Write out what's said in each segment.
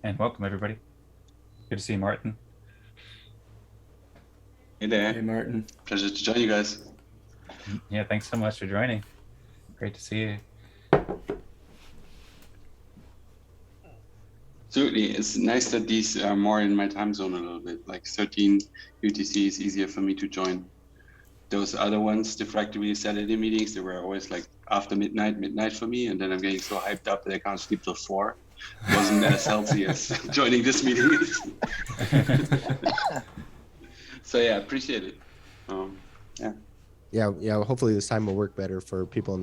And welcome, everybody. Good to see you, Martin. Hey there. Hey, Martin. Pleasure to join you guys. Yeah, thanks so much for joining. Great to see you. Absolutely. It's nice that these are more in my time zone a little bit. Like 13 UTC is easier for me to join. Those other ones, the Fractal Saturday meetings, they were always like after midnight for me. And then I'm getting so hyped up that I can't sleep till 4. Wasn't as healthy as joining this meeting is. So yeah, appreciate it. Yeah. Yeah. Hopefully this time will work better for people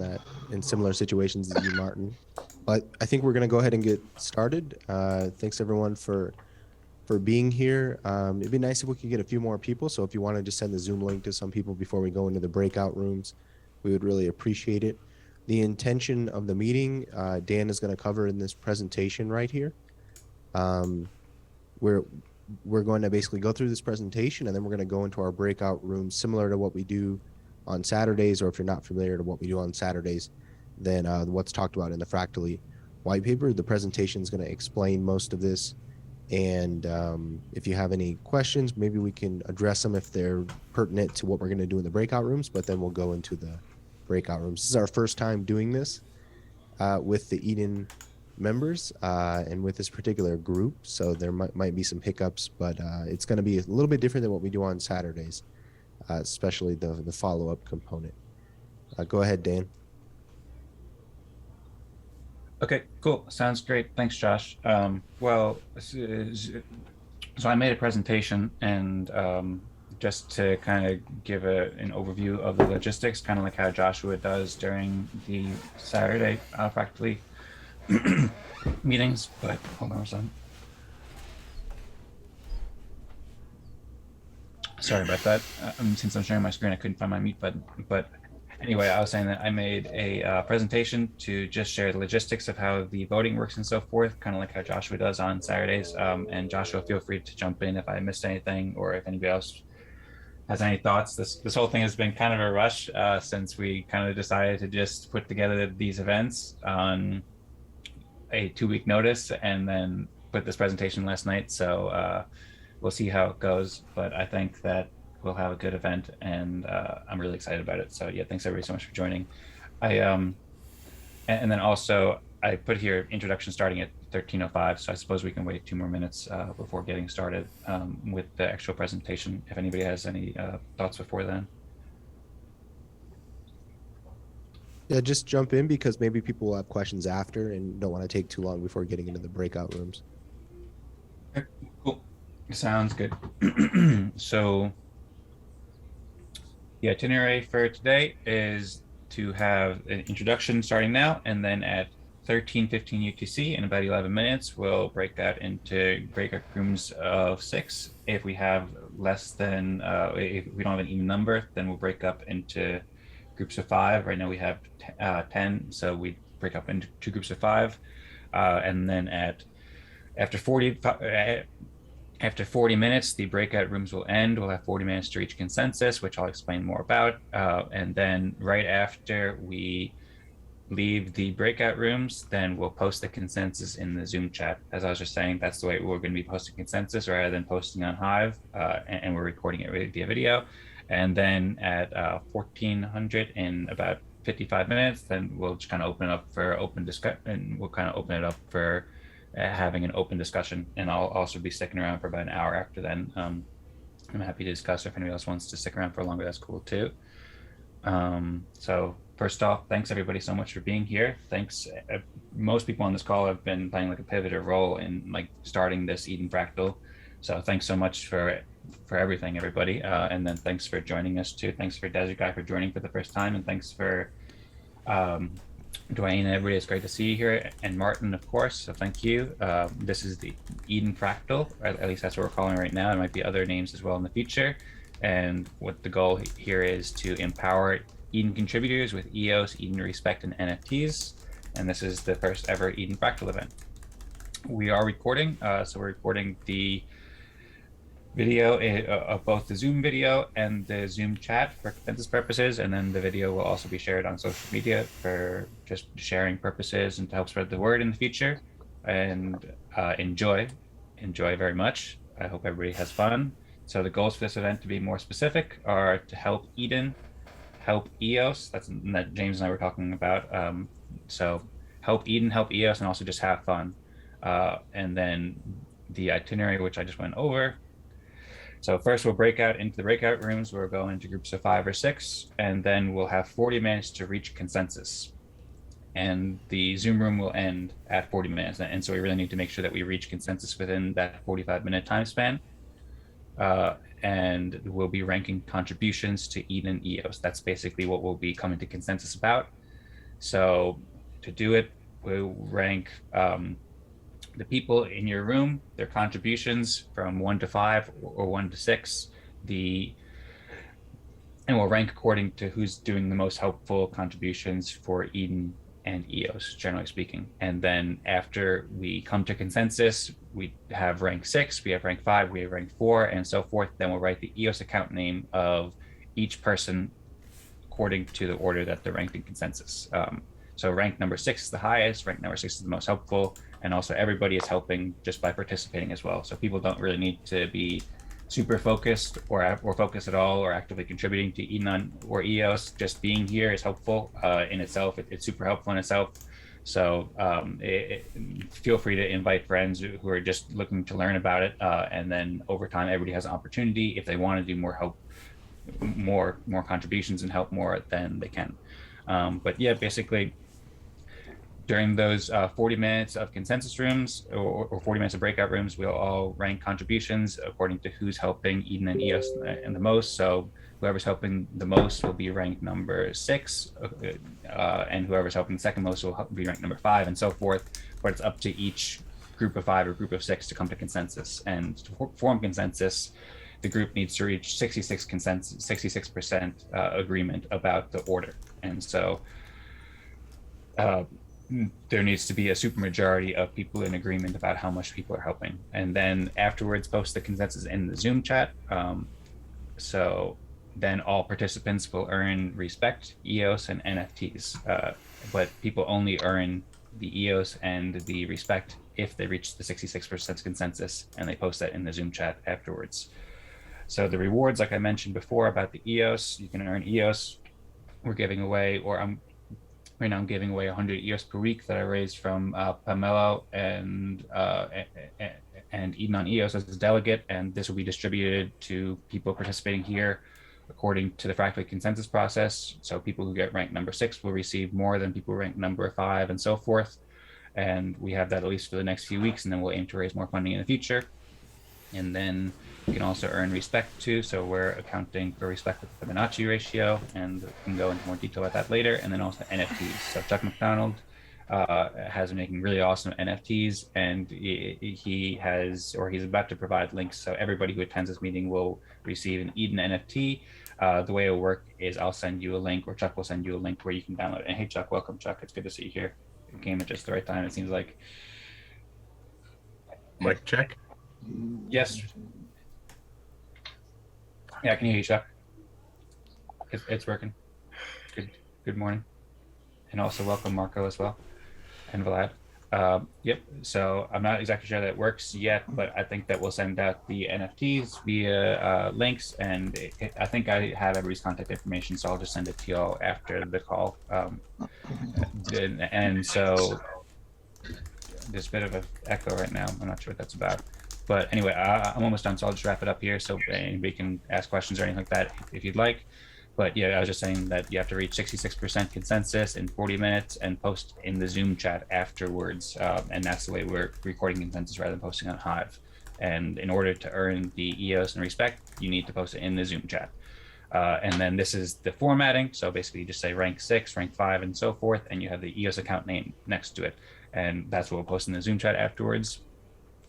in similar situations as you, Martin. But I think we're gonna go ahead and get started. Thanks everyone for being here. It'd be nice if we could get a few more people. So if you want to just send the Zoom link to some people before we go into the breakout rooms, we would really appreciate it. The intention of the meeting, Dan is going to cover in this presentation right here. We're going to basically go through this presentation, and then we're going to go into our breakout rooms, similar to what we do on Saturdays, or if you're not familiar to what we do on Saturdays, then what's talked about in the Fractally white paper. The presentation is going to explain most of this. And if you have any questions, maybe we can address them if they're pertinent to what we're going to do in the breakout rooms, but then we'll go into the breakout rooms. This is our first time doing this with the Eden members and with this particular group. So there might be some hiccups, but it's going to be a little bit different than what we do on Saturdays, especially the follow-up component. Go ahead, Dan. Okay, cool. Sounds great. Thanks, Josh. So I made a presentation, and just to kind of give an overview of the logistics, kind of like how Joshua does during the Saturday Fractally meetings. But hold on a second. Sorry about that. Since I'm sharing my screen, I couldn't find my mute button. But anyway, I was saying that I made a presentation to just share the logistics of how the voting works and so forth, kind of like how Joshua does on Saturdays. And Joshua, feel free to jump in if I missed anything, or if anybody else has any thoughts. This whole thing has been kind of a rush since we kind of decided to just put together these events on a 2-week notice, and then put this presentation last night. So we'll see how it goes. But I think that we'll have a good event, and I'm really excited about it. So yeah, thanks everybody so much for joining. And then also I put here introduction starting at 13:05, so I suppose we can wait 2 more minutes before getting started with the actual presentation, if anybody has any thoughts before then. Yeah, just jump in because maybe people will have questions after and don't want to take too long before getting into the breakout rooms. Okay, cool. Sounds good. So the itinerary for today is to have an introduction starting now, and then at 13:15 UTC, in about 11 minutes, we'll break that into breakout rooms of 6. If we have less than, if we don't have an even number, then we'll break up into groups of 5. Right now we have 10, so we break up into 2 groups of 5. And then after 40 minutes, the breakout rooms will end. We'll have 40 minutes to reach consensus, which I'll explain more about. And then right after we leave the breakout rooms, then we'll post the consensus in the Zoom chat. As I was just saying, that's the way we're going to be posting consensus rather than posting on Hive, and we're recording it via video. And then at 1400, in about 55 minutes, then we'll just kind of open it up for open discussion, and we'll kind of open it up for having an open discussion. And I'll also be sticking around for about an hour after then. I'm happy to discuss. If anybody else wants to stick around for longer, that's cool too. So first off, thanks everybody so much for being here. Thanks. Most people on this call have been playing like a pivotal role in like starting this Eden Fractal. So thanks so much for everything, everybody. And then thanks for joining us too. Thanks for Desert Guy for joining for the first time, and thanks for Dwayne and everybody. It's great to see you here, and Martin, of course. So thank you. This is the Eden Fractal, or at least that's what we're calling it right now. There might be other names as well in the future. And what the goal here is to empower Eden contributors with EOS, Eden Respect, and NFTs. And this is the first ever Eden Fractal event. We are recording, so we're recording the video of both the Zoom video and the Zoom chat for consensus purposes, and then the video will also be shared on social media for just sharing purposes and to help spread the word in the future. And enjoy very much. I hope everybody has fun. So the goals for this event, to be more specific, are to help Eden, help EOS. That's that James and I were talking about. So help Eden, help EOS, and also just have fun. And then the itinerary, which I just went over. So first we'll break out into the breakout rooms. We'll go into groups of 5 or 6, and then we'll have 40 minutes to reach consensus. And the Zoom room will end at 40 minutes. And so we really need to make sure that we reach consensus within that 45-minute time span. And we'll be ranking contributions to Eden EOS. That's basically what we'll be coming to consensus about. So to do it, we'll rank the people in your room, their contributions from 1 to 5 or 1 to 6, and we'll rank according to who's doing the most helpful contributions for Eden and EOS, generally speaking. And then after we come to consensus, we have rank 6, we have rank 5, we have rank 4, and so forth. Then we'll write the EOS account name of each person according to the order that they're ranked in consensus. So rank number 6 is the highest, rank number 6 is the most helpful, and also everybody is helping just by participating as well. So people don't really need to be super focused or focused at all or actively contributing to Eden or EOS. Just being here is helpful in itself. It's super helpful in itself. So feel free to invite friends who are just looking to learn about it. And then over time, everybody has an opportunity. If they want to do more help, more contributions and help more, then they can. But yeah, basically, during those 40 minutes of consensus rooms or 40 minutes of breakout rooms, we'll all rank contributions according to who's helping Eden and EOS and the most. So whoever's helping the most will be ranked number 6, and whoever's helping the second most will be ranked number 5, and so forth. But it's up to each group of 5 or group of 6 to come to consensus. And to form consensus, the group needs to reach 66% agreement about the order. And so there needs to be a supermajority of people in agreement about how much people are helping. And then afterwards, post the consensus in the Zoom chat. So then all participants will earn respect, EOS, and NFTs. But people only earn the EOS and the respect if they reach the 66% consensus, and they post that in the Zoom chat afterwards. So the rewards, like I mentioned before about the EOS, you can earn EOS. We're giving away, right now I'm giving away 100 EOS per week that I raised from Pamela and Eden on EOS as a delegate, and this will be distributed to people participating here according to the Fractal consensus process. So people who get ranked number 6 will receive more than people ranked number 5, and so forth. And we have that at least for the next few weeks, and then we'll aim to raise more funding in the future. And then you can also earn respect too. So we're accounting for respect with the Fibonacci ratio, and we can go into more detail about that later. And then also NFTs. So Chuck McDonald has been making really awesome NFTs, and he's about to provide links. So everybody who attends this meeting will receive an Eden NFT. The way it'll work is I'll send you a link, or Chuck will send you a link where you can download it. And hey, Chuck, welcome, Chuck. It's good to see you here. You came at just the right time, it seems like. Mic check. Yes. Yeah, I can hear you, Chuck. It's working. Good morning. And also welcome Marco as well, and Vlad. Yep, so I'm not exactly sure that it works yet, but I think that we'll send out the NFTs via links, and I think I have everybody's contact information, so I'll just send it to y'all after the call. And so there's a bit of an echo right now. I'm not sure what that's about. But anyway, I'm almost done, so I'll just wrap it up here so anybody can ask questions or anything like that if you'd like. But yeah, I was just saying that you have to reach 66% consensus in 40 minutes and post in the Zoom chat afterwards. And that's the way we're recording consensus rather than posting on Hive. And in order to earn the EOS and respect, you need to post it in the Zoom chat. And then this is the formatting. So basically you just say rank 6, rank 5, and so forth, and you have the EOS account name next to it. And that's what we'll post in the Zoom chat afterwards.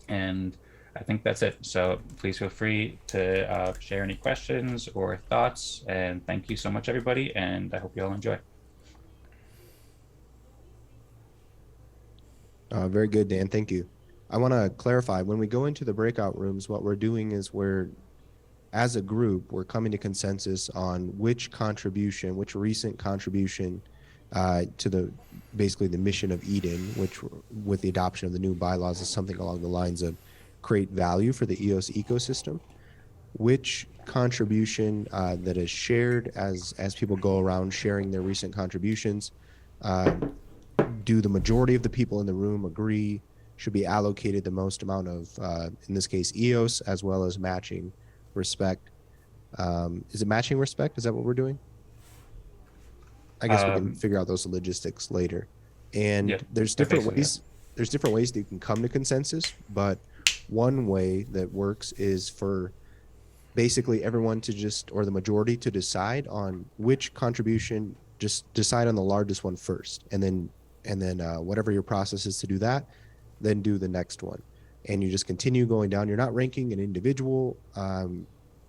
And I think that's it. So please feel free to share any questions or thoughts. And thank you so much, everybody. And I hope you all enjoy. Very good, Dan. Thank you. I want to clarify, when we go into the breakout rooms, what we're doing is as a group, we're coming to consensus on which recent contribution to the basically the mission of Eden, which with the adoption of the new bylaws is something along the lines of create value for the EOS ecosystem. Which contribution that is shared as people go around sharing their recent contributions, do the majority of the people in the room agree should be allocated the most amount of, in this case, EOS, as well as matching respect? Is it matching respect? Is that what we're doing? I guess we can figure out those logistics later. And Yeah, there's different basically, ways. There's different ways that you can come to consensus, but one way that works is for basically everyone to just, or the majority to decide on which contribution, just decide on the largest one first, and then whatever your process is to do that, then do the next one, and you just continue going down. You're not ranking an individual.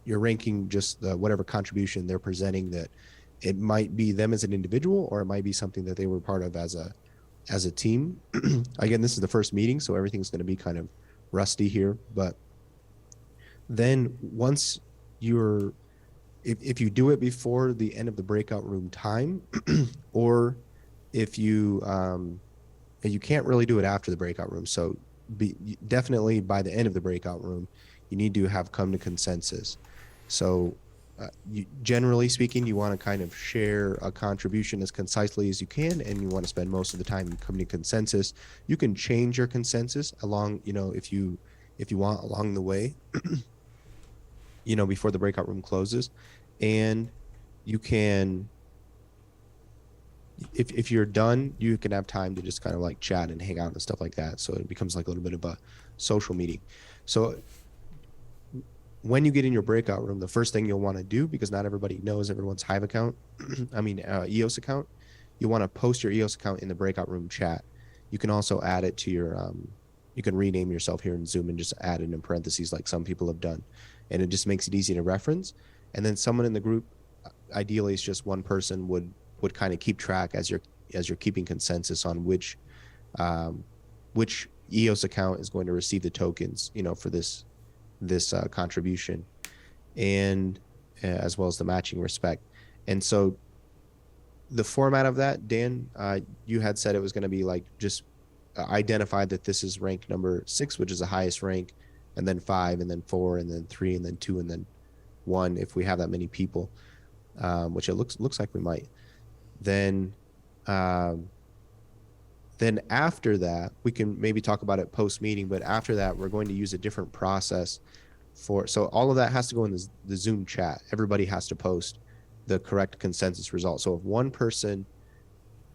You're ranking just whatever contribution they're presenting. That it might be them as an individual, or it might be something that they were part of as a team. Again, this is the first meeting, so everything's going to be kind of rusty here, but then once if you do it before the end of the breakout room time, or if you can't really do it after the breakout room, so definitely by the end of the breakout room, you need to have come to consensus. So generally speaking, you want to kind of share a contribution as concisely as you can, and you want to spend most of the time coming to consensus. You can change your consensus along, if you want, along the way, before the breakout room closes. And you can, if you're done, you can have time to just kind of like chat and hang out and stuff like that. So it becomes like a little bit of a social meeting. So when you get in your breakout room, the first thing you'll want to do, because not everybody knows everyone's Hive account, EOS account, you want to post your EOS account in the breakout room chat. You can also add it to your, you can rename yourself here in Zoom and just add it in parentheses like some people have done. And it just makes it easy to reference. And then someone in the group, ideally it's just one person, would kind of keep track as you're keeping consensus on which EOS account is going to receive the tokens, for this contribution, and as well as the matching respect. And so the format of that, Dan, you had said it was going to be like just identify that this is rank number 6, which is the highest rank, and then 5, and then 4, and then 3, and then 2, and then 1 if we have that many people, which it looks like we might. Then after that, we can maybe talk about it post meeting, but after that we're going to use a different process so all of that has to go in the Zoom chat. Everybody has to post the correct consensus result. So if one person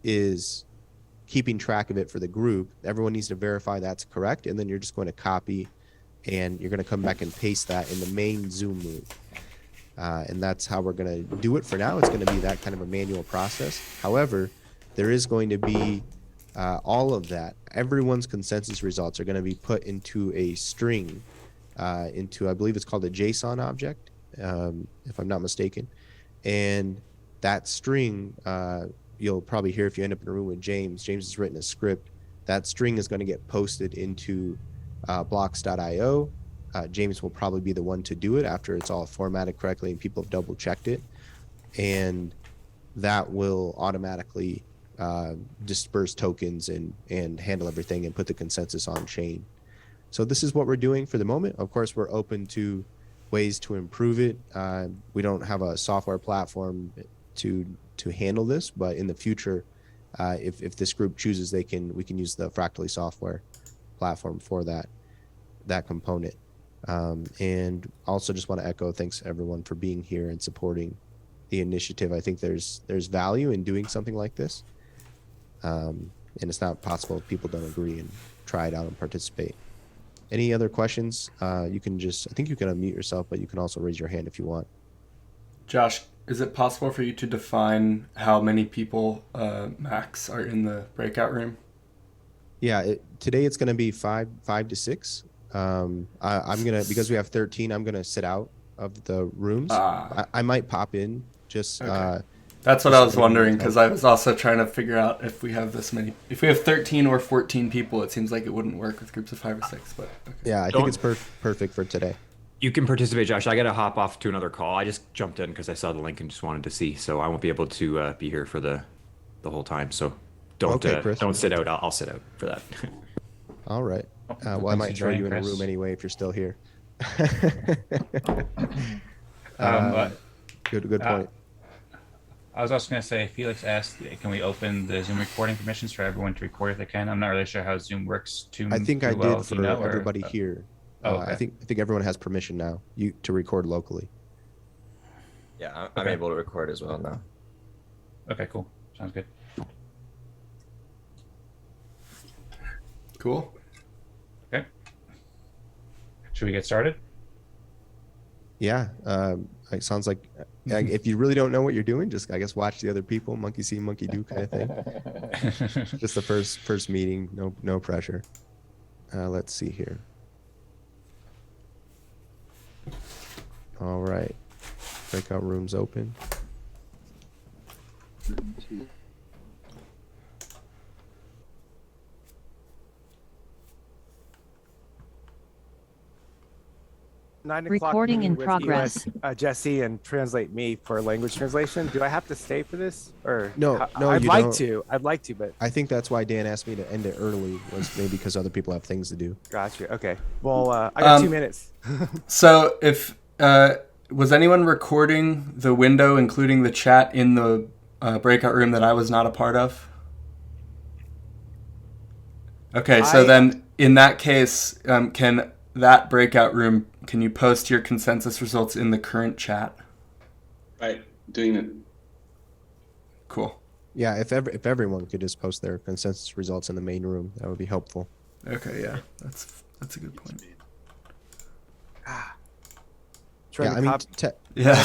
is keeping track of it for the group, everyone needs to verify that's correct, and then you're just going to copy and you're going to come back and paste that in the main Zoom room. And that's how we're going to do it for now. It's going to be that kind of a manual process. However, there is going to be all of that. Everyone's consensus results are going to be put into a string, into, I believe it's called a JSON object, if I'm not mistaken. And that string, you'll probably hear if you end up in a room with James. James has written a script. That string is going to get posted into blocks.io. James will probably be the one to do it after it's all formatted correctly and people have double checked it. And that will automatically disperse tokens and handle everything and put the consensus on chain. So this is what we're doing for the moment. Of course, we're open to ways to improve it. We don't have a software platform to handle this, but in the future, if this group chooses, we can use the Fractal software platform for that component. And also just want to echo thanks everyone for being here and supporting the initiative. I think there's value in doing something like this. And it's not possible if people don't agree and try it out and participate. Any other questions? You can I think you can unmute yourself, but you can also raise your hand if you want. Josh, is it possible for you to define how many people max are in the breakout room? Yeah, today it's going to be 5 to 6. I'm gonna, because we have 13, I'm gonna sit out of the rooms. I might pop in just. Okay. That's what I was wondering, because I was also trying to figure out if we have this many. If we have 13 or 14 people, it seems like it wouldn't work with groups of 5 or 6. But okay. Yeah, I think it's perfect for today. You can participate, Josh. I got to hop off to another call. I just jumped in because I saw the link and just wanted to see, so I won't be able to be here for the the whole time. So don't Okay, Chris. don't sit out. I'll sit out for that. All right. Well, I Thanks might for throw you in joining, a room Chris. anyway if you're still here. But Good point. I was also going to say, Felix asked, can we open the Zoom recording permissions for everyone to record if they can? I'm not really sure how Zoom works too I think too I well. did Do for you know, or- everybody here. Oh, okay. I think everyone has permission now. To record locally. Yeah, I'm Okay. able to record as well now. Okay, cool. Sounds good. Cool. Okay. Should we get started? Yeah. It sounds like if you really don't know what you're doing, just I guess watch the other people, monkey see, monkey do kind of thing. Just the first meeting, no pressure. Let's see here. All right. Breakout rooms open. Recording in with progress. Jesse and translate me for language translation. Do I have to stay for this, or No, I'd you like don't. to. I'd like to, but I think that's why Dan asked me to end it early, was maybe because other people have things to do. gotcha. Okay. Well, I got 2 minutes. So if was anyone recording the window, including the chat in the breakout room that I was not a part of? Okay, so then in that case, can that breakout room, can you post your consensus results in the current chat? Right, doing it. Cool. Yeah, if everyone could just post their consensus results in the main room, that would be helpful. Okay, yeah, that's a good point. Yeah, I mean, Yeah,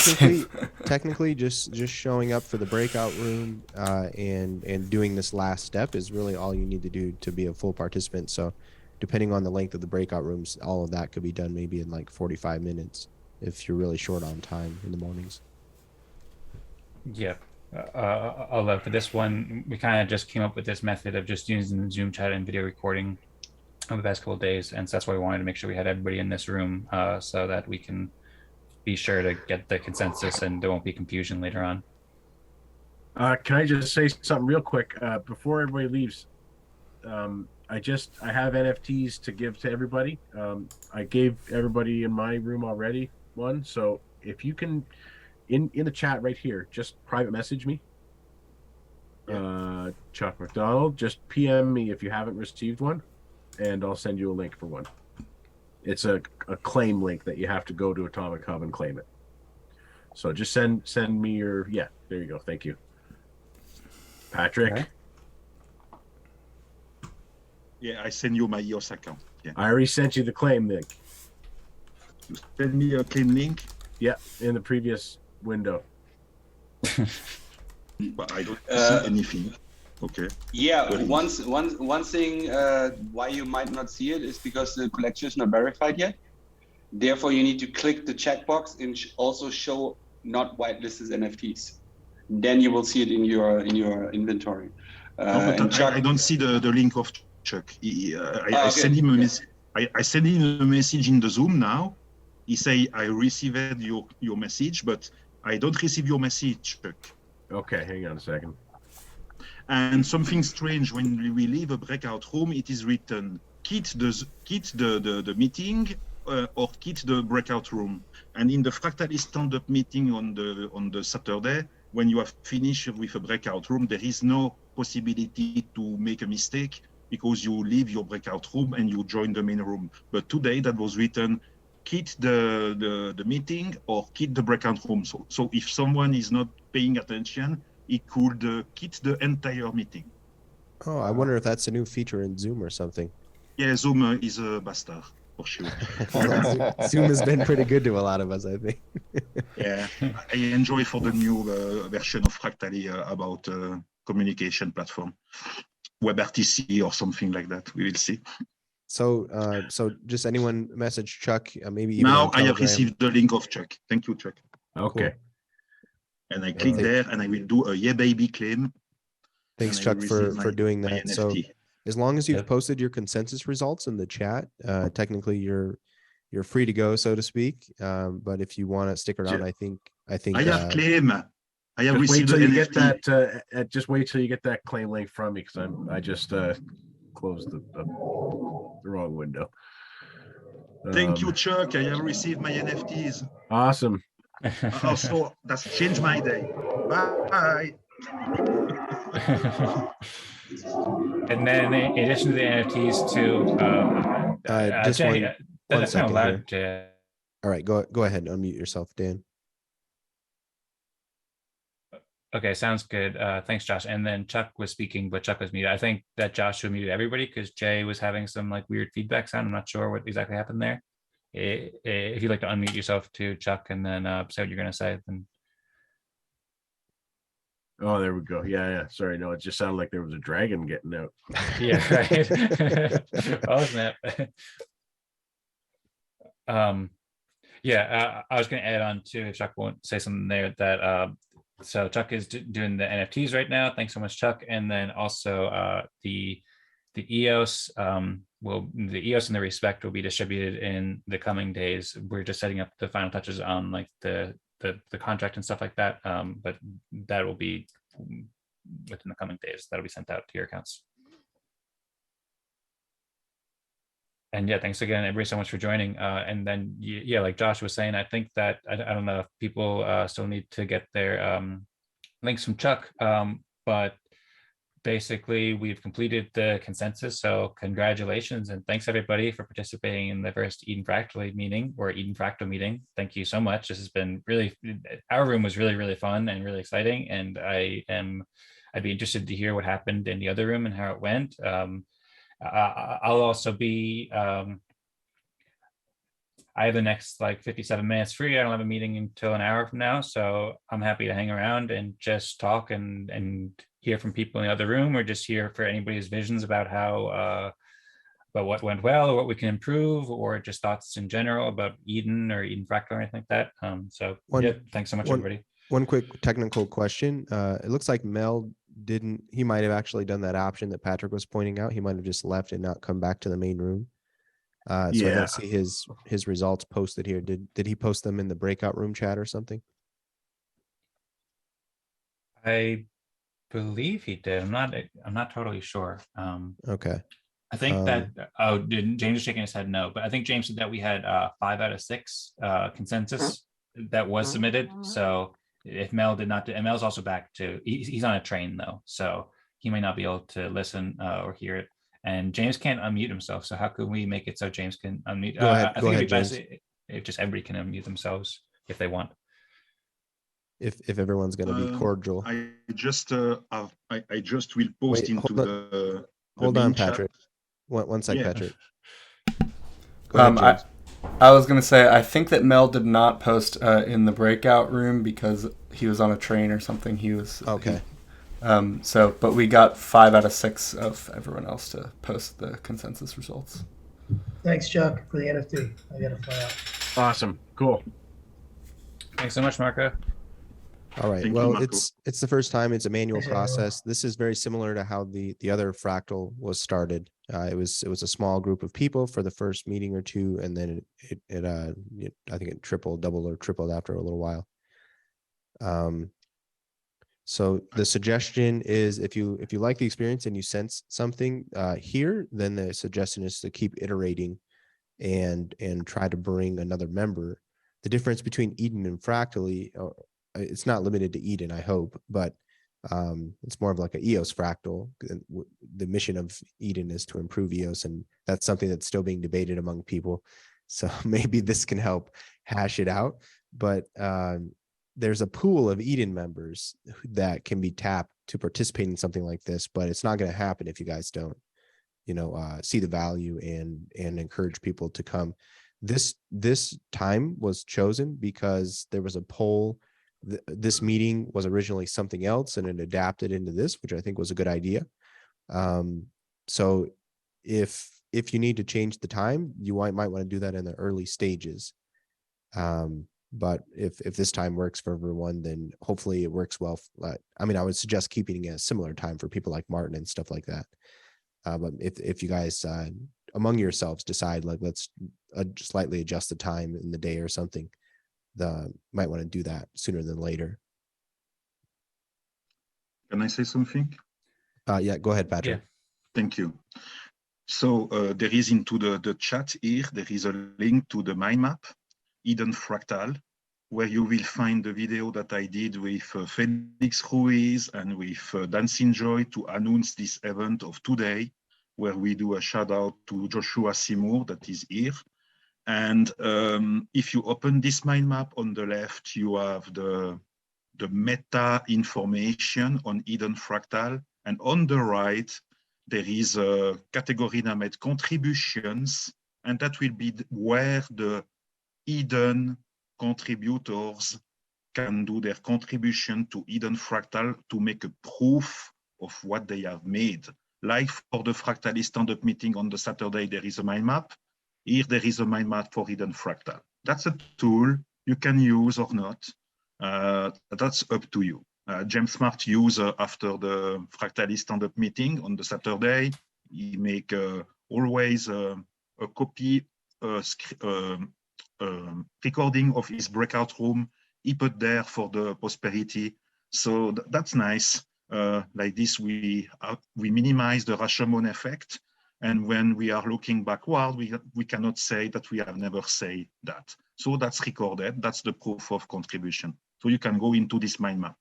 technically, just showing up for the breakout room and doing this last step is really all you need to do to be a full participant. So, depending on the length of the breakout rooms, all of that could be done maybe in like 45 minutes if you're really short on time in the mornings. Yeah. Although for this one, we kind of just came up with this method of just using Zoom chat and video recording over the past couple of days, and so that's why we wanted to make sure we had everybody in this room so that we can be sure to get the consensus and there won't be confusion later on. Can I just say something real quick before everybody leaves? I have NFTs to give to everybody. I gave everybody in my room already one. So if you can, in the chat right here, just private message me. Chuck McDonald, just PM me if you haven't received one, and I'll send you a link for one. It's a claim link that you have to go to Atomic Hub and claim it. So just send me your, yeah, there you go. Thank you. Patrick. Okay. Yeah, I send you my EOS account. Yeah. I already sent you the claim link. You send me a claim link, Yeah, in the previous window. but I don't see anything. Okay. Yeah, Good. one thing why you might not see it is because the collection is not verified yet. Therefore, you need to click the checkbox and also show not whitelisted NFTs. Then you will see it in your inventory. No, but I don't see the link of Chuck. I send him a message. I send him a message in the Zoom now. He say I received your message, but I don't receive your message, Chuck. Okay, hang on a second. And something strange when we leave a breakout room, it is written quit the meeting or quit the breakout room. And in the Fractal stand-up meeting on the Saturday, when you have finished with a breakout room, there is no possibility to make a mistake because you leave your breakout room and you join the main room. But today that was written quit the meeting or quit the breakout room. So if someone is not paying attention, he could quit the entire meeting. Oh, I wonder if that's a new feature in Zoom or something. Yeah, Zoom is a bastard, for sure. Zoom has been pretty good to a lot of us, I think. Yeah, I enjoy for the new version of Fractal about communication platform, WebRTC or something like that. We will see. So just anyone message Chuck, maybe even Now on I have Telegram. received the link of Chuck. Thank you, Chuck. Okay. Cool. And I click there and I will do a yeah baby claim. Thanks, and I Chuck, will for receive doing my that. So NFT. as long as you've Yep. posted your consensus results in the chat, technically you're free to go, so to speak. But if you want to stick around, I think I have claim. I have Just wait received till the you get NFT. that. Just wait till you get that claim link from me, because I just closed the wrong window. Thank you, Chuck. I have received my NFTs. Awesome. Also, that's changed my day. Bye. And then in addition to the NFTs too, Just Jay, one that's kind of second loud, here. Jay. All right, go ahead and unmute yourself, Dan. Okay, sounds good. Thanks, Josh. And then Chuck was speaking, but Chuck was muted. I think that Joshua muted everybody because Jay was having some like weird feedback sound. I'm not sure what exactly happened there. If you'd like to unmute yourself to Chuck and then say what you're going to say, then. Oh, there we go. Yeah. Sorry, no, it just sounded like there was a dragon getting out. Yeah, right. Oh, snap. I was going to add on to, if Chuck won't say something there, that so Chuck is doing the NFTs right now. Thanks so much, Chuck. And then also the EOS the EOS and the Respect will be distributed in the coming days. We're just setting up the final touches on like the contract and stuff like that. But that will be within the coming days. That'll be sent out to your accounts. And yeah, thanks again, everybody, so much for joining. And then, yeah, like Josh was saying, I think that I don't know if people still need to get their links from Chuck, but basically we've completed the consensus. So congratulations and thanks everybody for participating in the first Eden Fractal meeting or Eden Fractal meeting. Thank you so much. This has been really, our room was really, really fun and really exciting. And I'd be interested to hear what happened in the other room and how it went. I'll also be I have the next like 57 minutes free. I don't have a meeting until an hour from now, so I'm happy to hang around and just talk and hear from people in the other room, or just hear for anybody's visions about how about what went well or what we can improve, or just thoughts in general about Eden or Eden Fractal or anything like that. So yeah, thanks so much, everybody. One quick technical question. It looks like Mel he might have actually done that option that Patrick was pointing out. He might have just left and not come back to the main room. So I don't see his results posted here. Did he post them in the breakout room chat or something? I believe he did. I'm not totally sure. Okay. I think that James is shaking his head no, but I think James said that we had 5 out of 6 consensus that was submitted. So if Mel did not, and Mel's also back to, he's on a train though, so he may not be able to listen or hear it. And James can't unmute himself, so how can we make it so James can unmute? Go ahead, I think it'd be James. best if just everybody can unmute themselves if they want. If everyone's going to be cordial. I just will post into the hold on, chat. Patrick. One sec, Yeah. Patrick. Go ahead, James. I was going to say, I think that Mel did not post in the breakout room because he was on a train or something. He was okay. But we got 5 out of 6 of everyone else to post the consensus results. Thanks, Chuck, for the NFT. I got to fly out. Awesome. Cool. Thanks so much, Marco. All right. Thank you, Well, Marco. it's the first time. It's a manual Thanks, everyone. process. This is very similar to how the other Fractal was started. It was a small group of people for the first meeting or two, and then I think it doubled or tripled after a little while. So the suggestion is if you like the experience and you sense something here, then the suggestion is to keep iterating and try to bring another member. The difference between Eden and Fractally, it's not limited to Eden, I hope, but it's more of like an EOS Fractal. The mission of Eden is to improve EOS, and that's something that's still being debated among people. So maybe this can help hash it out. But there's a pool of Eden members that can be tapped to participate in something like this, but it's not going to happen if you guys don't, see the value and encourage people to come. This time was chosen because there was a poll. This meeting was originally something else and it adapted into this, which I think was a good idea. So if you need to change the time, you might want to do that in the early stages. But if this time works for everyone, then hopefully it works well. I would suggest keeping a similar time for people like Martin and stuff like that. But if you guys among yourselves decide like let's slightly adjust the time in the day or something, might want to do that sooner than later. Can I say something? Yeah, go ahead, Patrick. Thank you. So there is into the chat here, there is a link to the mind map, Hidden Fractal, where you will find the video that I did with Felix Ruiz and with Dancing Joy to announce this event of today, where we do a shout out to Joshua Seymour that is here. And if you open this mind map on the left, you have the meta information on Hidden Fractal. And on the right, there is a category named contributions, and that will be where the hidden contributors can do their contribution to Hidden Fractal to make a proof of what they have made. Like for the Fractal stand-up meeting on the Saturday, there is a mind map. Here, there is a mind map for Hidden Fractal. That's a tool you can use or not. That's up to you. James Smart used after the Fractal stand-up meeting on the Saturday. He make always a copy recording of his breakout room. He put there for the prosperity. So that's nice. Like this, we minimize the Rashomon effect. And when we are looking backward, we cannot say that we have never said that. So that's recorded. That's the proof of contribution. So you can go into this mind map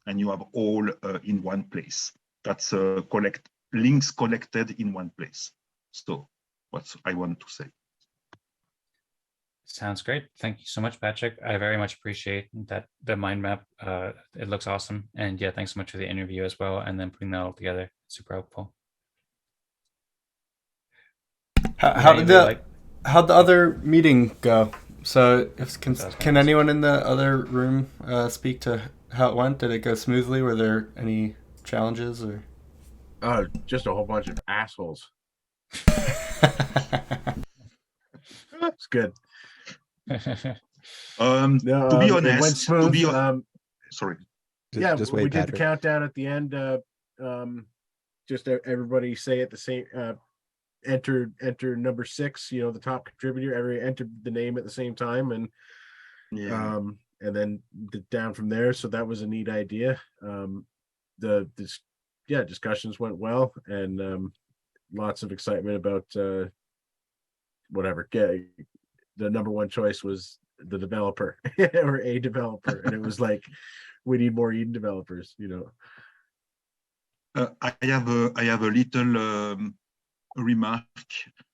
and you have all in one place. That's links collected in one place. So what I want to say. Sounds great. Thank you so much, Patrick. I very much appreciate that the mind map. It looks awesome. And yeah, thanks so much for the interview as well. And then putting that all together. Super helpful. How'd the other meeting go? So can anyone in the other room speak to how it went? Did it go smoothly? Were there any challenges or? Just a whole bunch of assholes. It's good. To be honest, it went smooth. Sorry. Just wait, we did Patrick. the countdown at the end. Just everybody say at the same. Enter number 6. You know, the top contributor. Everybody entered the name at the same time, and and then down from there. So that was a neat idea. Discussions went well, and lots of excitement about whatever. The number one choice was the developer or a developer, and it was like, we need more Eden developers. You know, I have a little remark.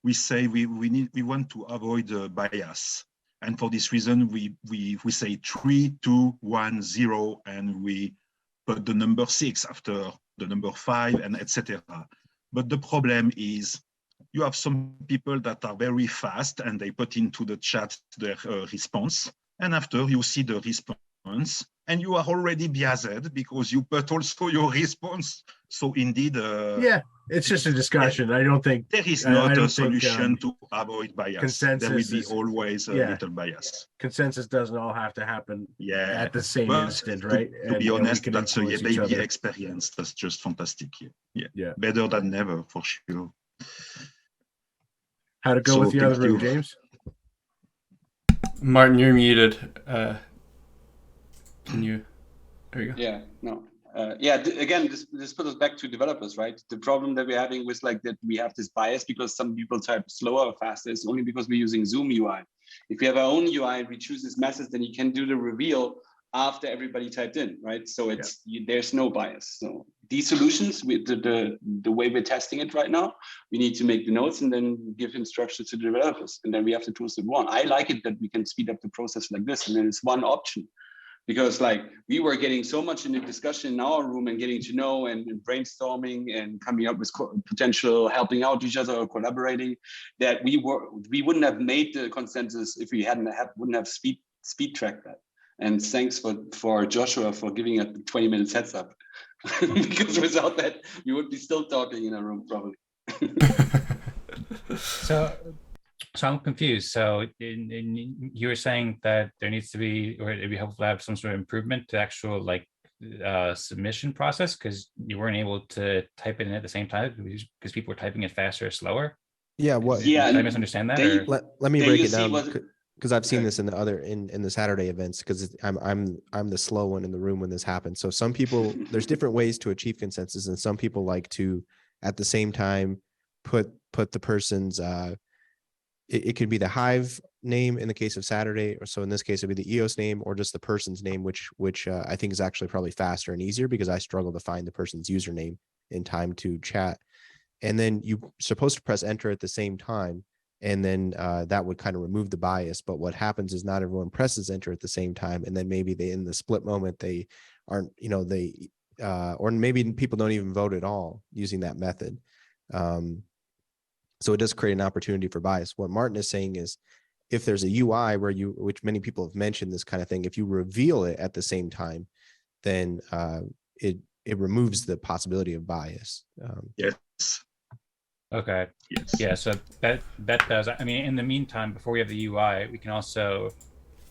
We say we want to avoid bias, and for this reason we say 3, 2, 1, 0, and we put the number 6 after the number 5 and etc. But the problem is you have some people that are very fast and they put into the chat their response, and after you see the response and you are already biased because you put also your response. So indeed, it's just a discussion. I don't think there is not a solution to avoid bias. Consensus there will be always a little bias. Consensus doesn't all have to happen at the same instant, right? To be honest, that's a baby experience. That's just fantastic. Yeah. Better than never, for sure. How'd it go with the other room, James? Martin, you're muted. Can you? There you go. Yeah. No. Again, this puts us back to developers, right? The problem that we're having with like that we have this bias because some people type slower or faster is only because we're using Zoom UI. If we have our own UI and we choose this message, then you can do the reveal after everybody typed in, right? So it's there's no bias. So these solutions, with the way we're testing it right now, we need to make the notes and then give instructions to the developers, and then we have the tools that we want. I like it that we can speed up the process like this, and then it's one option. Because like we were getting so much in the discussion in our room and getting to know and brainstorming and coming up with potential helping out each other or collaborating, that we wouldn't have made the consensus if we wouldn't have speed tracked that. And thanks for Joshua for giving us 20 minutes heads up, because without that we would be still talking in a room probably. So I'm confused. So you were saying that there needs to be, or it'd be helpful to have some sort of improvement to actual like submission process, because you weren't able to type it in at the same time because people were typing it faster or slower. Yeah. What? Did I misunderstand that? Let me break it down because I've seen this in the other in the Saturday events, because I'm the slow one in the room when this happens. So some people, there's different ways to achieve consensus, and some people like to at the same time put the person's it could be the Hive name in the case of Saturday, or so in this case it'd be the EOS name, or just the person's name, which I think is actually probably faster and easier, because I struggle to find the person's username in time to chat. And then you're supposed to press enter at the same time, and then that would kind of remove the bias. But what happens is not everyone presses enter at the same time, and then maybe they, in the split moment, they aren't, or maybe people don't even vote at all using that method. So it does create an opportunity for bias. What Martin is saying is, if there's a UI where which many people have mentioned this kind of thing, if you reveal it at the same time, then it removes the possibility of bias. Yes. Okay. Yes. Yeah. So that does. I mean, in the meantime, before we have the UI, we can also,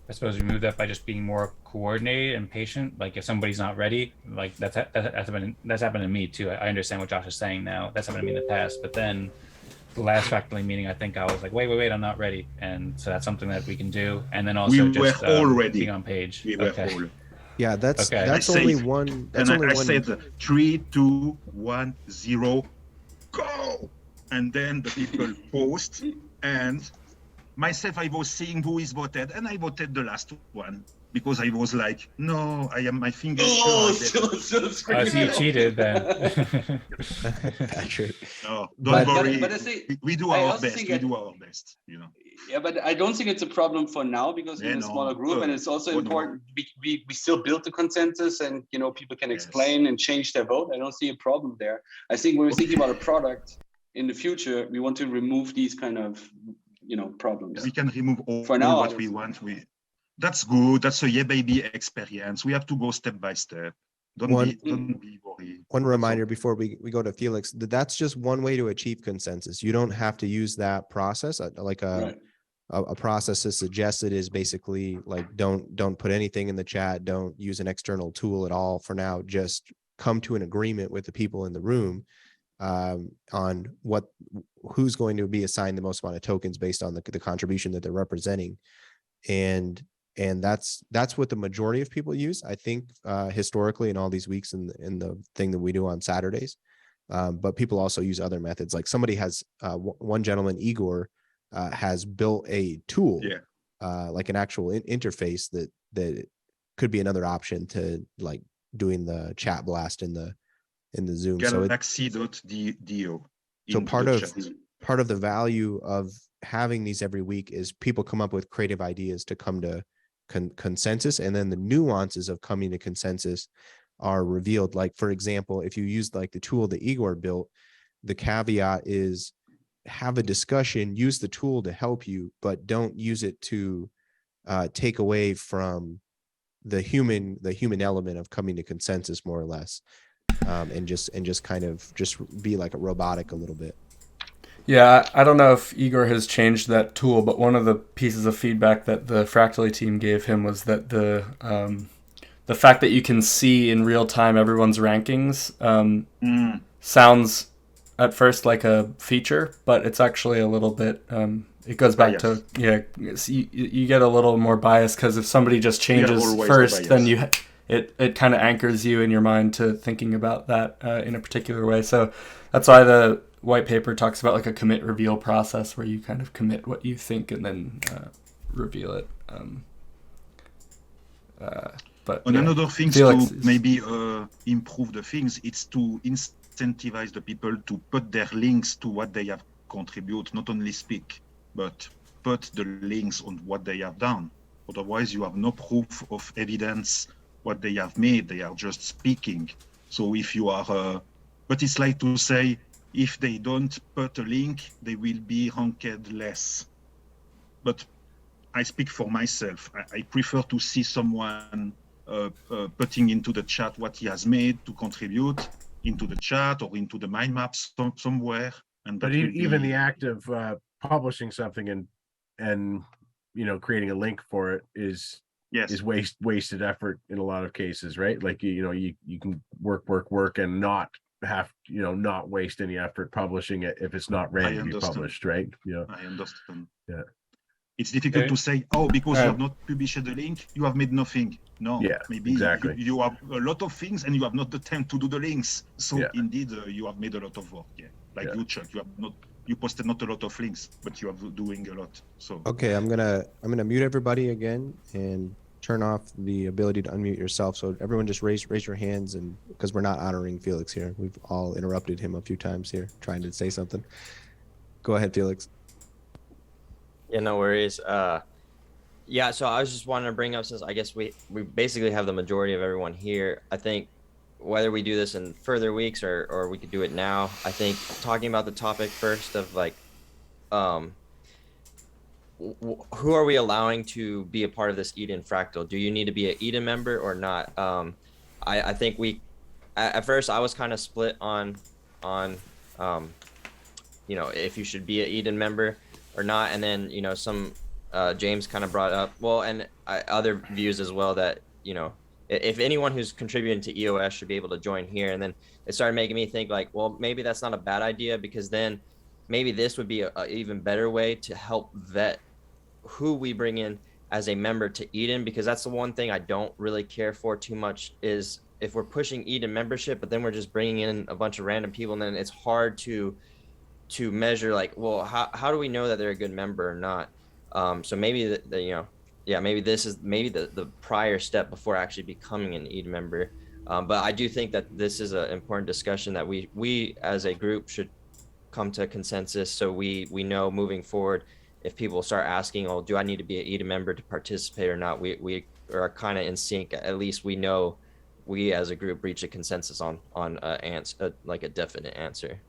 I suppose, remove that by just being more coordinated and patient. Like if somebody's not ready, like that's happened to me too. I understand what Josh is saying now. That's happened to me in the past. But then the last Fractal meeting, I think I was like, wait, I'm not ready. And so that's something that we can do. And then also we just were all ready. being on page. We were okay. all. Yeah, that's okay. that's I only said, one. That's and I said 3, 2, 1, 0, go. And then the people post, and myself, I was seeing who is voted, and I voted the last one, because I was like, no, I am my fingers. Oh, so you cheated then. Patrick. No, don't worry. But I say, we do our best. We do our best, Yeah, but I don't think it's a problem for now, because we're in a smaller group, and it's also important. We still build the consensus, and people can explain and change their vote. I don't see a problem there. I think when we're thinking about a product in the future, we want to remove these kind of problems. We can remove all for now, what we want. That's good. That's a yeah baby experience. We have to go step by step. Don't be worried. One reminder before we go to Felix, that's just one way to achieve consensus. You don't have to use that process. Like a process is suggested is basically like don't put anything in the chat, don't use an external tool at all for now. Just come to an agreement with the people in the room on who's going to be assigned the most amount of tokens based on the contribution that they're representing, and that's what the majority of people use, I think, historically in all these weeks in the thing that we do on Saturdays. But people also use other methods. Like somebody has one gentleman, Igor, has built a tool, like an actual interface that could be another option to like doing the chat blast in the Zoom. Galaxy.do. So part of the value of having these every week is people come up with creative ideas to come to consensus, and then the nuances of coming to consensus are revealed. Like, for example, if you use like the tool that Igor built, the caveat is have a discussion, use the tool to help you, but don't use it to take away from the human element of coming to consensus, more or less. And just kind of just be like a robotic a little bit. Yeah, I don't know if Igor has changed that tool, but one of the pieces of feedback that the Fractal team gave him was that the fact that you can see in real time everyone's rankings sounds at first like a feature, but it's actually a little bit. It goes back to you get a little more bias, because if somebody just changes first, then it kind of anchors you in your mind to thinking about that in a particular way. So that's why the white paper talks about like a commit reveal process, where you kind of commit what you think and then reveal it. But another thing to maybe improve the things, it's to incentivize the people to put their links to what they have contributed, not only speak, but put the links on what they have done. Otherwise, you have no proof of evidence what they have made. They are just speaking. So if you are, but it's like to say, if they don't put a link, they will be ranked less. But I speak for myself. I prefer to see someone putting into the chat what he has made to contribute into the chat or into the mind map somewhere. And but even the act of publishing something and creating a link for it is wasted effort in a lot of cases, right? Like you can work and not have not waste any effort publishing it if it's not ready to be published, right? I understand. Yeah. It's difficult Okay. to say, oh, because you have not published the link, you have made nothing. No, Yeah, maybe exactly. you have a lot of things and you have not the time to do the links. So Yeah. indeed, you have made a lot of work. Yeah, like Yeah. you, Chuck, you posted not a lot of links, but you are doing a lot. So Okay, I'm gonna mute everybody again and turn off the ability to unmute yourself. So everyone just raise your hands, and because we're not honoring Felix here, we've all interrupted him a few times here trying to say something. Go ahead, Felix. Yeah, no worries. Yeah, so I was just wanting to bring up, since I guess we basically have the majority of everyone here. I think whether we do this in further weeks or we could do it now, I think talking about the topic first of like, who are we allowing to be a part of this Eden Fractal? Do you need to be an Eden member or not? I think at first I was kind of split on you know, if you should be an Eden member or not, and then, you know, some James kind of brought up, well, and other views as well, that, you know, if anyone who's contributing to EOS should be able to join here. And then it started making me think like, well, maybe that's not a bad idea, because then maybe this would be a even better way to help vet who we bring in as a member to Eden, because that's the one thing I don't really care for too much, is if we're pushing Eden membership, but then we're just bringing in a bunch of random people, and then it's hard to measure like, well, how do we know that they're a good member or not? So maybe you know, yeah, maybe this is the prior step before actually becoming an Eden member. But I do think that this is an important discussion that we as a group should come to a consensus, so we know moving forward, if people start asking, oh, do I need to be an Eden member to participate or not, we are kind of in sync. At least we know we as a group reach a consensus on like a definite answer.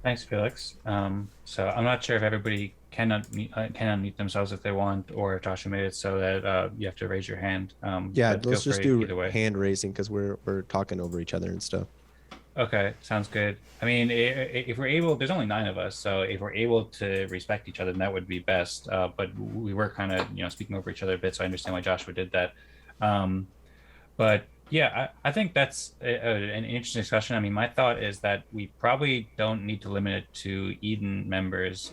Thanks, Felix. So I'm not sure if everybody can unmute themselves if they want, or if Joshua made it so that you have to raise your hand. Yeah, but let's feel just free do either way. hand raising because we're talking over each other and stuff. Okay, sounds good. I mean, if we're able, there's only 9 of us, so if we're able to respect each other, then that would be best. But we were kind of, you know, speaking over each other a bit, so I understand why Joshua did that. But yeah, I think that's an interesting discussion. I mean, my thought is that we probably don't need to limit it to Eden members,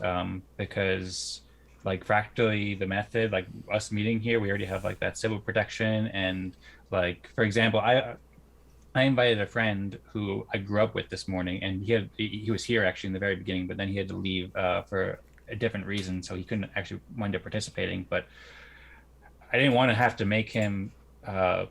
because like Fractally, the method, like us meeting here, we already have like that civil protection. And like, for example, I invited a friend who I grew up with this morning, and he was here actually in the very beginning, but then he had to leave for a different reason, so he couldn't actually wind up participating. But I didn't want to have to make him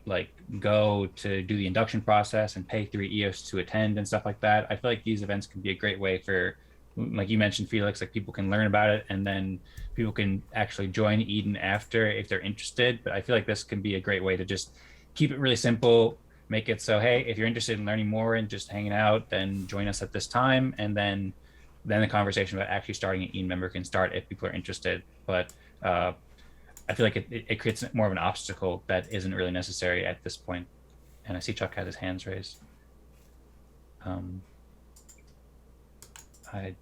like go to do the induction process and pay 3 EOS to attend and stuff like that. I feel like these events can be a great way for, like you mentioned, Felix, like people can learn about it, and then people can actually join Eden after if they're interested. But I feel like this can be a great way to just keep it really simple, make it so, hey, if you're interested in learning more and just hanging out, then join us at this time, and then the conversation about actually starting an Eden member can start if people are interested. But I feel like it creates more of an obstacle that isn't really necessary at this point. And I see Chuck has his hands raised. I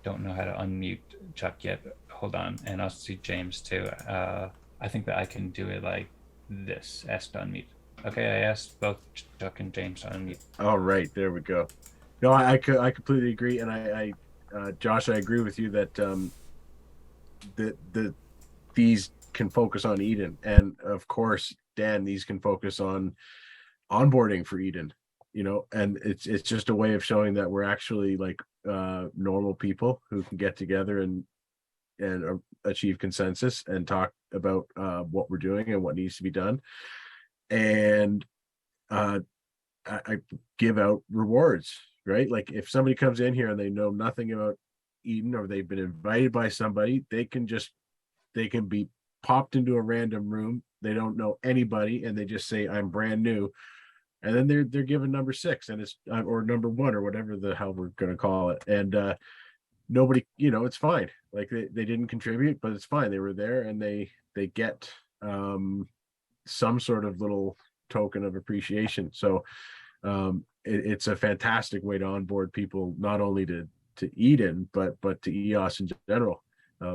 don't know how to unmute Chuck yet. Hold on. And I'll see James too. I think that I can do it like this. Ask to unmute. Okay, I asked both Chuck and James to unmute. All right, there we go. No, I completely agree, and I Josh, I agree with you that these can focus on Eden, and of course, Dan, these can focus on onboarding for Eden. You know, and it's just a way of showing that we're actually like normal people who can get together and achieve consensus and talk about what we're doing and what needs to be done. And I give out rewards, right? Like if somebody comes in here and they know nothing about Eden, or they've been invited by somebody, they can be popped into a random room. They don't know anybody, and they just say, I'm brand new. And then they're given number 6, and it's or number 1, or whatever the hell we're going to call it. And nobody, you know, it's fine. Like they didn't contribute, but it's fine. They were there, and they get some sort of little token of appreciation. So it's a fantastic way to onboard people, not only to Eden, but to EOS in general,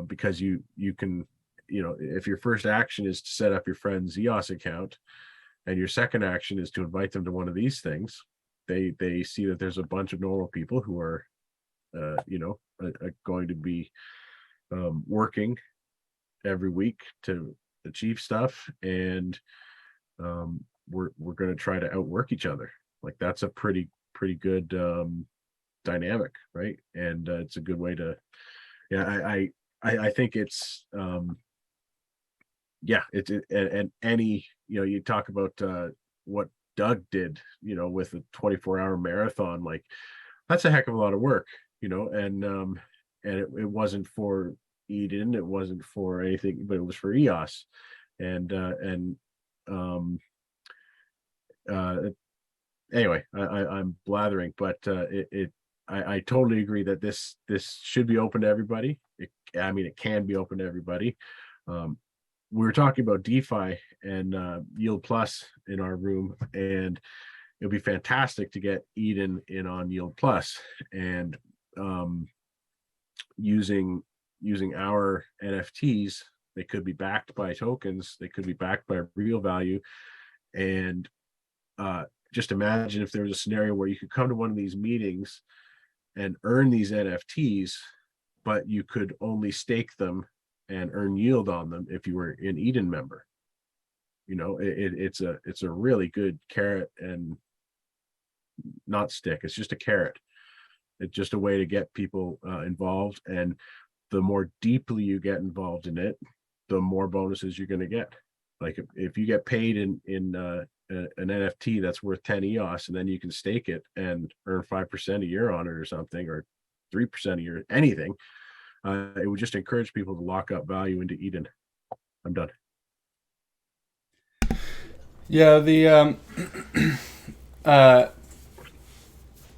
because you can, you know, if your first action is to set up your friend's EOS account, and your second action is to invite them to one of these things, they see that there's a bunch of normal people who are going to be working every week to achieve stuff, and we're going to try to outwork each other. Like that's a pretty good dynamic, right? And it's a good way to, I think it's and any, you talk about what Doug did, with a 24-hour marathon, like that's a heck of a lot of work, and it wasn't for Eden, it wasn't for anything, but it was for EOS, and anyway, I'm blathering, but I totally agree that this should be open to everybody. It can be open to everybody. We were talking about DeFi and Yield Plus in our room, and it'd be fantastic to get Eden in on Yield Plus, and using our NFTs. They could be backed by tokens, they could be backed by real value, and just imagine if there was a scenario where you could come to one of these meetings and earn these NFTs, but you could only stake them and earn yield on them if you were an Eden member. It's a really good carrot, and not stick. It's just a carrot. It's just a way to get people involved, and the more deeply you get involved in it, the more bonuses you're going to get. Like if you get paid in an NFT that's worth 10 EOS, and then you can stake it and earn 5% a year on it or something, or 3% a year, anything, it would just encourage people to lock up value into Eden. I'm done. Yeah, the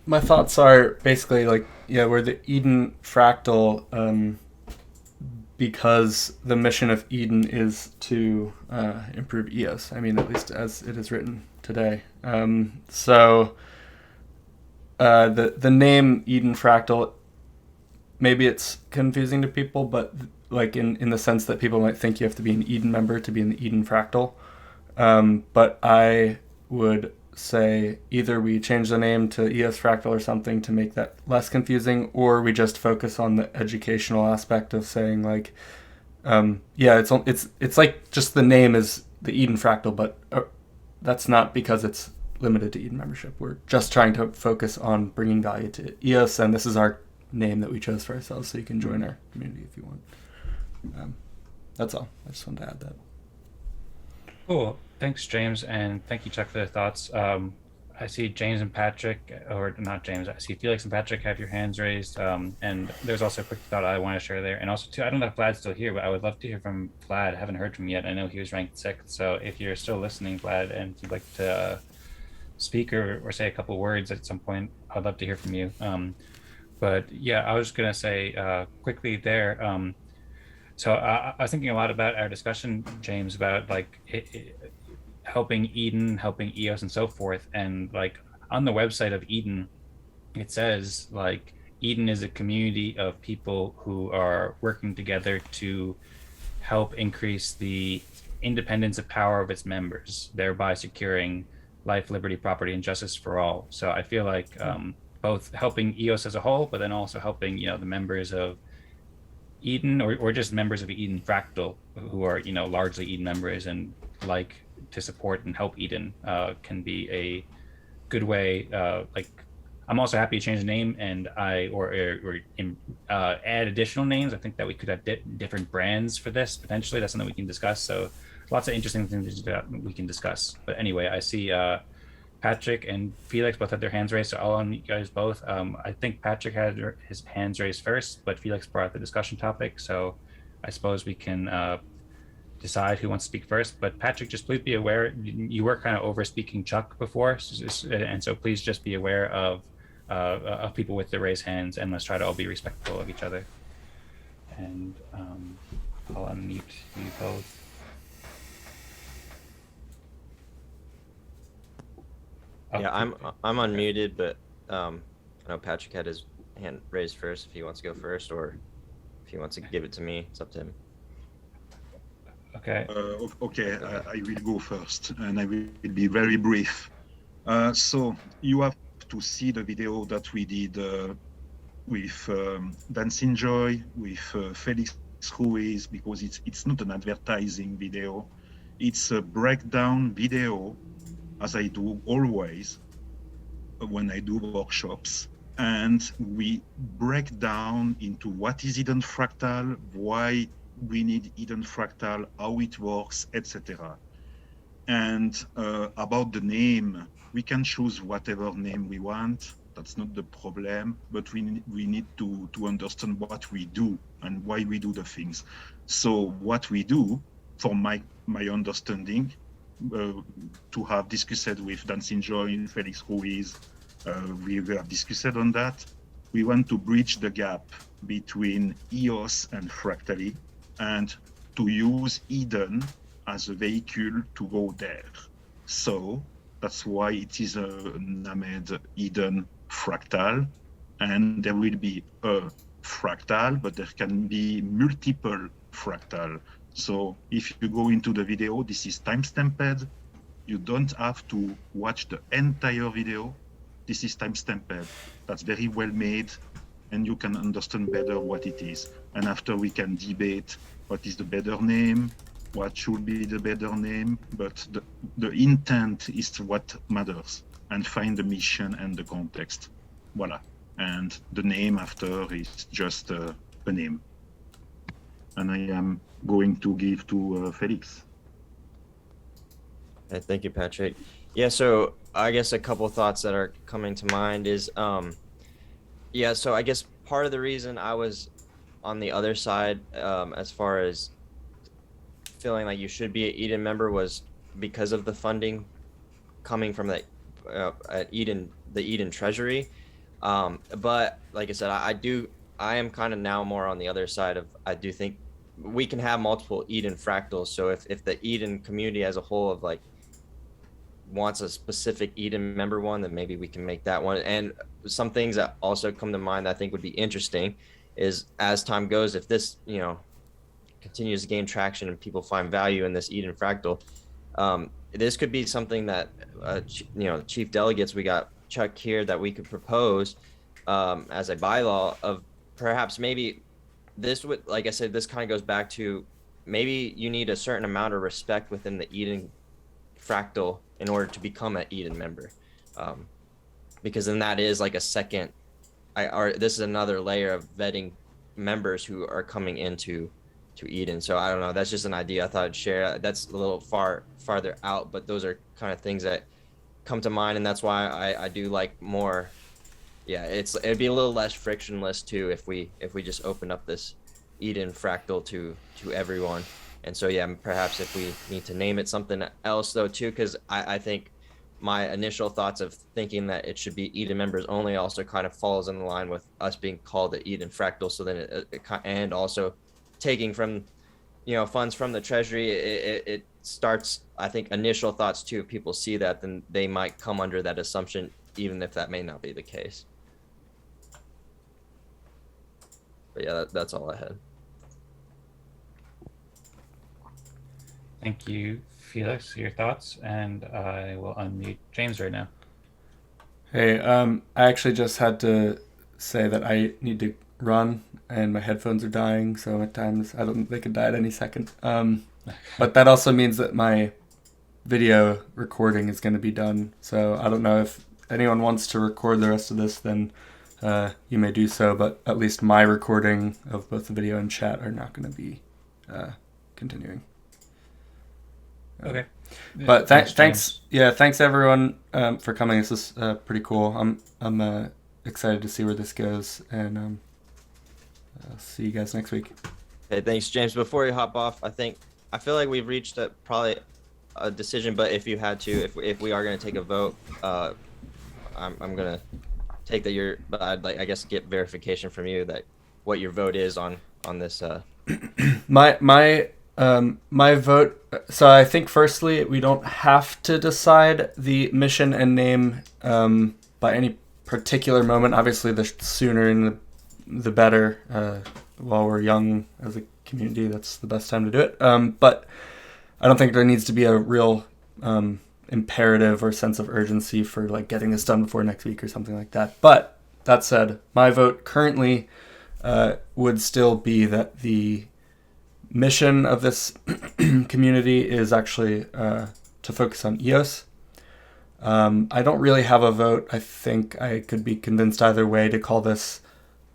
my thoughts are basically like, we're the Eden Fractal, because the mission of Eden is to improve EOS. At least as it is written today. So the name Eden Fractal, maybe it's confusing to people, but like in the sense that people might think you have to be an Eden member to be in the Eden Fractal. But I would say either we change the name to EOS Fractal or something to make that less confusing, or we just focus on the educational aspect of saying like, it's like just the name is the Eden Fractal, but that's not because it's limited to Eden membership. We're just trying to focus on bringing value to EOS, and this is our name that we chose for ourselves, so you can join our community if you want. That's all. I just wanted to add that. Cool. Thanks, James, and thank you, Chuck, for the thoughts. I see James and Patrick, or not James, I see Felix and Patrick have your hands raised, and there's also a quick thought I want to share there. And also, too, I don't know if Vlad's still here, but I would love to hear from Vlad. I haven't heard from him yet. I know he was ranked 6th, so if you're still listening, Vlad, and you'd like to speak or say a couple words at some point, I'd love to hear from you. But yeah, I was just going to say quickly there, so I was thinking a lot about our discussion, James, about like helping Eden, helping EOS, and so forth. And like on the website of Eden, it says like Eden is a community of people who are working together to help increase the independence of power of its members, thereby securing life, liberty, property, and justice for all. So I feel like both helping EOS as a whole, but then also helping the members of Eden or just members of Eden Fractal who are largely Eden members and like to support and help Eden can be a good way. Like I'm also happy to change the name and add additional names. I think that we could have different brands for this potentially. That's something we can discuss. So lots of interesting things that we can discuss. But anyway, I see Patrick and Felix both had their hands raised, so I'll on you guys both. I think Patrick had his hands raised first, but Felix brought up the discussion topic, so I suppose we can decide who wants to speak first. But Patrick, just please be aware, you were kind of over speaking Chuck before, and so please just be aware of people with the raised hands, and let's try to all be respectful of each other. And I'll unmute you both. Yeah, I'm unmuted, but I know Patrick had his hand raised first. If he wants to go first, or if he wants to give it to me, it's up to him. Okay. Okay, I will go first, and I will be very brief. So you have to see the video that we did with Dancing Joy, with Felix Ruiz, because it's not an advertising video, it's a breakdown video, as I do always when I do workshops. And we break down into what is hidden fractal, why we need hidden fractal, how it works, etc. And about the name, we can choose whatever name we want. That's not the problem, but we need to understand what we do and why we do the things. So what we do, for my understanding, to have discussed with Dancing Joy and Felix Ruiz, we have discussed on that. We want to bridge the gap between EOS and Fractally, and to use Eden as a vehicle to go there. So that's why it is named Eden Fractal, and there will be a fractal, but there can be multiple fractal. So if you go into the video, this is time-stamped. You don't have to watch the entire video. This is time-stamped. That's very well made, and you can understand better what it is. And after we can debate what is the better name, what should be the better name, but the intent is what matters, and find the mission and the context. Voila. And the name after is just a name. And I am going to give to Felix. Hey, thank you, Patrick. Yeah, so I guess a couple of thoughts that are coming to mind is, yeah, so I guess part of the reason I was on the other side, as far as feeling like you should be an Eden member, was because of the funding coming from the Eden Treasury. But like I said, I am kind of now more on the other side of, I do think we can have multiple Eden fractals. So if the Eden community as a whole of like wants a specific Eden member one, then maybe we can make that one. And some things that also come to mind that I think would be interesting is, as time goes, if this, continues to gain traction and people find value in this Eden fractal, this could be something that, chief delegates, we got Chuck here, that we could propose as a bylaw of perhaps maybe this would, like I said, this kind of goes back to maybe you need a certain amount of respect within the Eden fractal in order to become an Eden member, because then that is like a second, this is another layer of vetting members who are coming into Eden. So I don't know, that's just an idea I thought I'd share. That's a little farther out, but those are kind of things that come to mind, and that's why I do like more. Yeah, it'd be a little less frictionless too if we just open up this Eden fractal to everyone. And so yeah, perhaps if we need to name it something else though too, because I think my initial thoughts of thinking that it should be Eden members only also kind of falls in line with us being called the Eden fractal. So then and also taking from funds from the treasury, it starts, I think, initial thoughts too. If people see that, then they might come under that assumption, even if that may not be the case. But yeah, that's all I had. Thank you, Felix, for your thoughts, and I will unmute James right now. Hey, I actually just had to say that I need to run, and my headphones are dying, so at times they could die at any second. But that also means that my video recording is going to be done, so I don't know if anyone wants to record the rest of this, then you may do so, but at least my recording of both the video and chat are not going to be continuing. Okay. But thanks everyone for coming. This is pretty cool. I'm excited to see where this goes, and I'll see you guys next week. Hey, thanks, James. Before you hop off, I feel like we've reached probably a decision, but if you had to, if we are going to take a vote, I'm going to take that but I'd like, I guess, get verification from you that what your vote is on this. My vote. So I think firstly, we don't have to decide the mission and name by any particular moment. Obviously, the sooner and the better. While we're young as a community, that's the best time to do it. But I don't think there needs to be a real imperative or sense of urgency for like getting this done before next week or something like that. But that said, my vote currently would still be that the mission of this community is actually to focus on EOS. I don't really have a vote. I think I could be convinced either way to call this.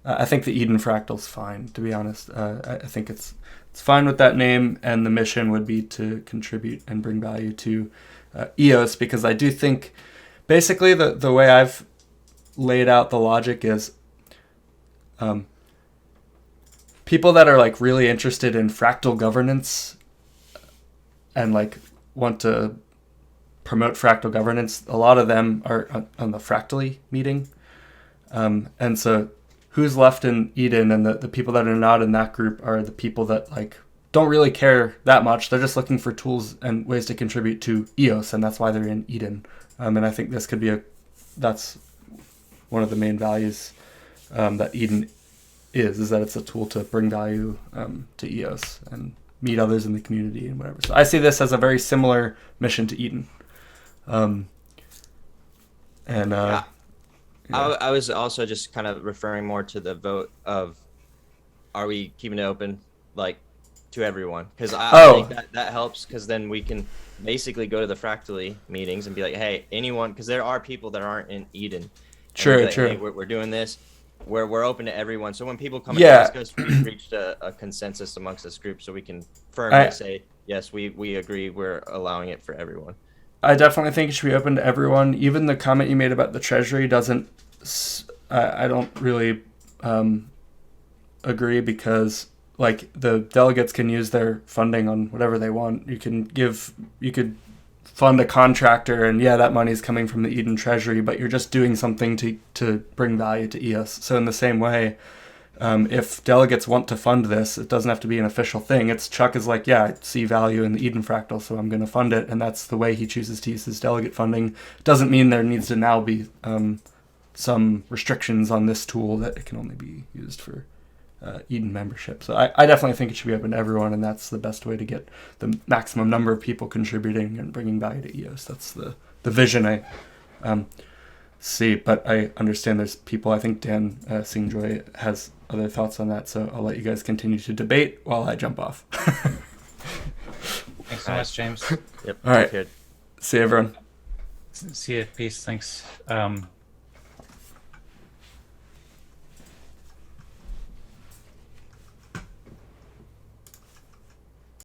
I think the Eden Fractal's fine, to be honest. I think it's fine with that name, and the mission would be to contribute and bring value to EOS, because I do think basically the way I've laid out the logic is people that are like really interested in fractal governance and like want to promote fractal governance, a lot of them are on the Fractally meeting. And so who's left in Eden, and the people that are not in that group are the people that like don't really care that much. They're just looking for tools and ways to contribute to EOS, and that's why they're in Eden. And I think this could be that's one of the main values that Eden is that it's a tool to bring value to EOS and meet others in the community and whatever. So I see this as a very similar mission to Eden. I was also just kind of referring more to the vote of, are we keeping it open, like, to everyone? Because I think that helps, because then we can basically go to the Fractally meetings and be like, hey, anyone, because there are people that aren't in Eden. True, like, true. Hey, we're doing this. We're open to everyone. So when people come and ask us, we've reached a consensus amongst this group, so we can firmly say, yes, we agree, we're allowing it for everyone. I definitely think it should be open to everyone. Even the comment you made about the Treasury doesn't. I don't really agree, because like the delegates can use their funding on whatever they want. You could fund a contractor, and that money's coming from the Eden Treasury, but you're just doing something to bring value to EOS. So in the same way, if delegates want to fund this, it doesn't have to be an official thing. It's Chuck is like, I see value in the Eden Fractal, so I'm going to fund it, and that's the way he chooses to use his delegate funding. It doesn't mean there needs to now be some restrictions on this tool that it can only be used for Eden membership. So I definitely think it should be open to everyone, and that's the best way to get the maximum number of people contributing and bringing value to EOS. That's the vision I see, but I understand there's people. I think Dan Singjoy has other thoughts on that, so I'll let you guys continue to debate while I jump off. Thanks so much, James. Yep. All right. See you, everyone. See you. Peace. Thanks.